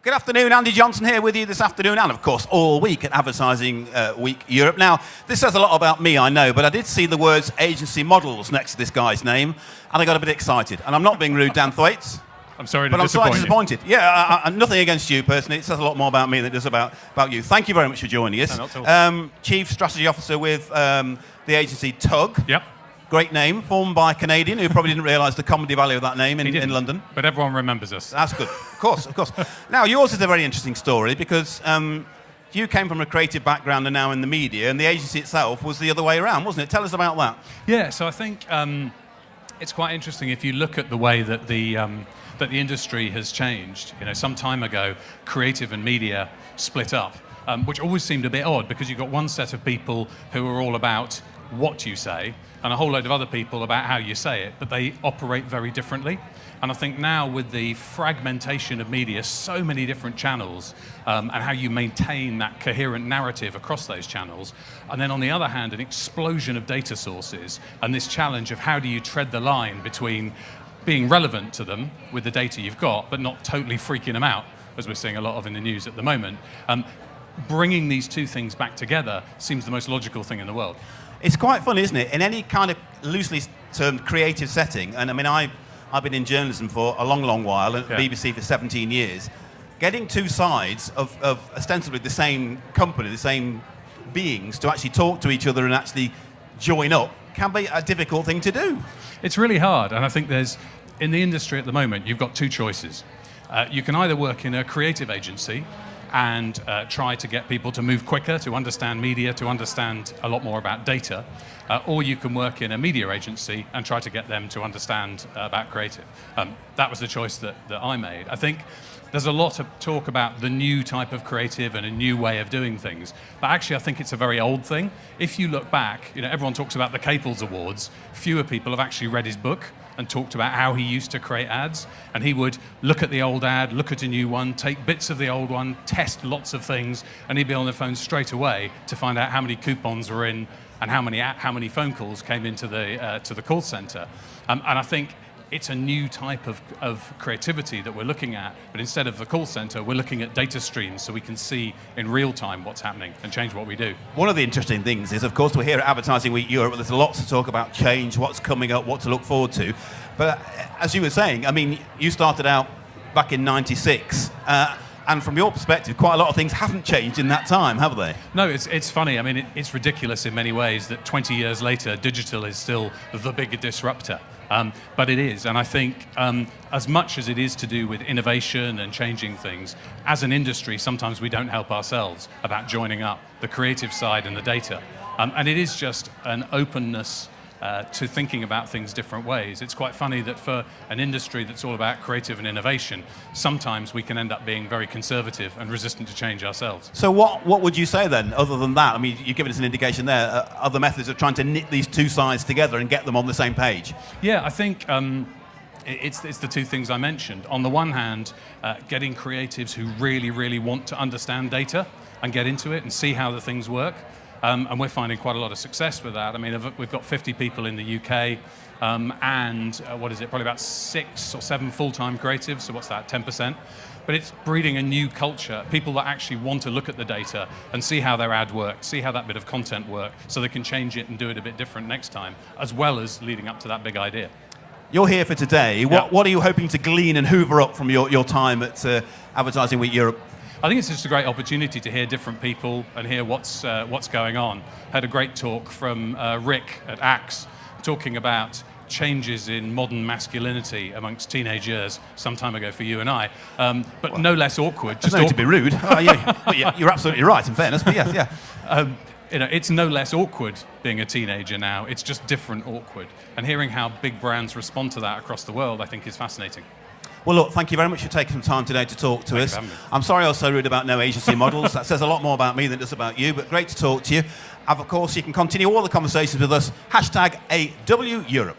Good afternoon, Andy Johnson here with you this afternoon and, of course, all week at Advertising Week Europe. Now, this says a lot about me, I know, but I did see the words agency models next to this guy's name, and I got a bit excited. And I'm not being rude, Dan Thwaites. I'm sorry to but I'm disappoint slightly disappointed. Yeah, nothing against you personally. It says a lot more about me than it does about you. Thank you very much for joining us. No, not at all. Chief Strategy Officer with the agency Tug. Yep. Great name, formed by a Canadian who probably didn't realise the comedy value of that name in London. But everyone remembers us. That's good. Of course, of course. Now, yours is a very interesting story because you came from a creative background and now in the media, and the agency itself was the other way around, wasn't it? Tell us about that. Yeah, so I think it's quite interesting if you look at the way that the industry has changed. You know, some time ago, creative and media split up, which always seemed a bit odd because you've got one set of people who are all about what you say and a whole load of other people about how you say it, but they operate very differently. And I think now with the fragmentation of media, so many different channels, and how you maintain that coherent narrative across those channels, and then on the other hand, an explosion of data sources, and this challenge of how do you tread the line between being relevant to them with the data you've got, but not totally freaking them out, as we're seeing a lot of in the news at the moment. Bringing these two things back together seems the most logical thing in the world. It's quite fun, isn't it? In any kind of loosely termed creative setting, and I mean, I've been in journalism for a long, long while, and at BBC for 17 years, getting two sides of ostensibly the same company, the same beings, to actually talk to each other and actually join up can be a difficult thing to do. It's really hard, and I think in the industry at the moment, you've got two choices. You can either work in a creative agency and try to get people to move quicker, to understand media, to understand a lot more about data, or you can work in a media agency and try to get them to understand about creative. That was the choice that I made. I think there's a lot of talk about the new type of creative and a new way of doing things, but actually I think it's a very old thing. If you look back, you know, everyone talks about the Caples Awards. Fewer people have actually read his book and talked about how he used to create ads. And he would look at the old ad, look at a new one, take bits of the old one, test lots of things, and he'd be on the phone straight away to find out how many coupons were in and how many phone calls came into the call center. And I think it's a new type of creativity that we're looking at, but instead of the call center, we're looking at data streams so we can see in real time what's happening and change what we do. One of the interesting things is, of course, we're here at Advertising Week Europe, there's lots to talk about change, what's coming up, what to look forward to. But as you were saying, I mean, you started out back in '96, and from your perspective, quite a lot of things haven't changed in that time, have they? No, it's funny. I mean, it's ridiculous in many ways that 20 years later, digital is still the bigger disruptor. But it is, and I think as much as it is to do with innovation and changing things, as an industry, sometimes we don't help ourselves about joining up the creative side and the data. And it is just an openness to thinking about things different ways. It's quite funny that for an industry that's all about creative and innovation, sometimes we can end up being very conservative and resistant to change ourselves. So what would you say then, other than that? I mean, you've given us an indication there, other methods of trying to knit these two sides together and get them on the same page. Yeah, I think it's the two things I mentioned. On the one hand, getting creatives who really, really want to understand data and get into it and see how the things work. And we're finding quite a lot of success with that. I mean, we've got 50 people in the UK, and probably about 6 or 7 full-time creatives, so what's that, 10%? But it's breeding a new culture, people that actually want to look at the data and see how their ad worked, see how that bit of content worked, so they can change it and do it a bit different next time, as well as leading up to that big idea. You're here for today. Yeah. What are you hoping to glean and hoover up from your time at Advertising Week Europe? I think it's just a great opportunity to hear different people and hear what's going on. I had a great talk from Rick at Axe, talking about changes in modern masculinity amongst teenagers some time ago for you and I, but no less awkward. Just to be rude. Yeah, you're absolutely right, in fairness, but yes, yeah. You know, it's no less awkward being a teenager now. It's just different awkward. And hearing how big brands respond to that across the world, I think is fascinating. Well, look, thank you very much for taking some time today to talk to us. I'm sorry I was so rude about no agency models. That says a lot more about me than it does about you, but great to talk to you. And of course, you can continue all the conversations with us, #AW Europe.